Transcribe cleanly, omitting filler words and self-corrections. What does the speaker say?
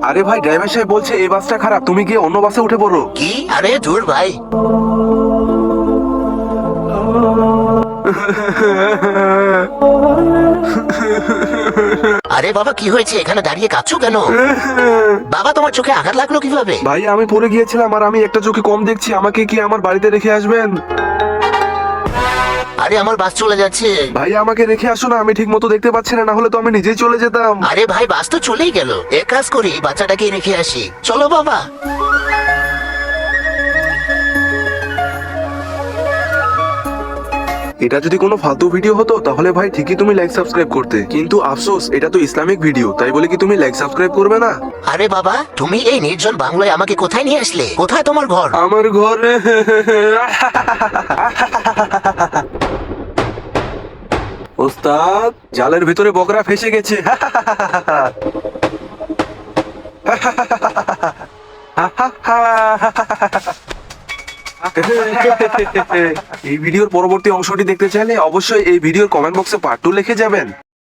আরে ভাই, ড্রাইভার সাহেব বলছে এই বাসটা খারাপ, তুমি গিয়ে অন্য বাসে উঠে পড়ো। কি? আরে দূর ভাই। আরে বাবা, কি হয়েছে? এখানে দাঁড়িয়ে কাঁদছো কেন? বাবা, তোমার চোখে আঘাত লাগলো কিভাবে? ভাই আমি পড়ে গিয়েছিলাম আর আমি একটা চোখে কম দেখছি, আমাকে কি আমার বাড়িতে রেখে আসবেন? আরে আমার বাস চলে যাচ্ছে। ভাই আমাকে রেখে আসো না, আমি ঠিক মতো দেখতে পাচ্ছি না, হলে তো আমি নিজেই চলে যেতাম। আরে ভাই, বাস তো চলেই গেল। এক কাজ করি, বাচ্চাটাকে রেখে আসি। চলো বাবা। এটা যদি কোনো ফালতু ভিডিও হতো তাহলে ভাই ঠিকই তুমি লাইক সাবস্ক্রাইব করতে, কিন্তু আফসোস এটা তো ইসলামিক ভিডিও, তাই বলে কি তুমি লাইক সাবস্ক্রাইব করবে না? আরে বাবা, তুমি এই নির্জন বাংলায় আমাকে কোথায় নিয়ে আসলে? কোথায় তোমার ঘর? আমার ঘরে। ওস্তাদ, জালের ভিতরে বকরা ফেসে গেছে। এই ভিডিওর পরবর্তী অংশটি দেখতে চাইলে অবশ্যই এই ভিডিওর কমেন্ট বক্সে পার্ট 2 লিখে যাবেন।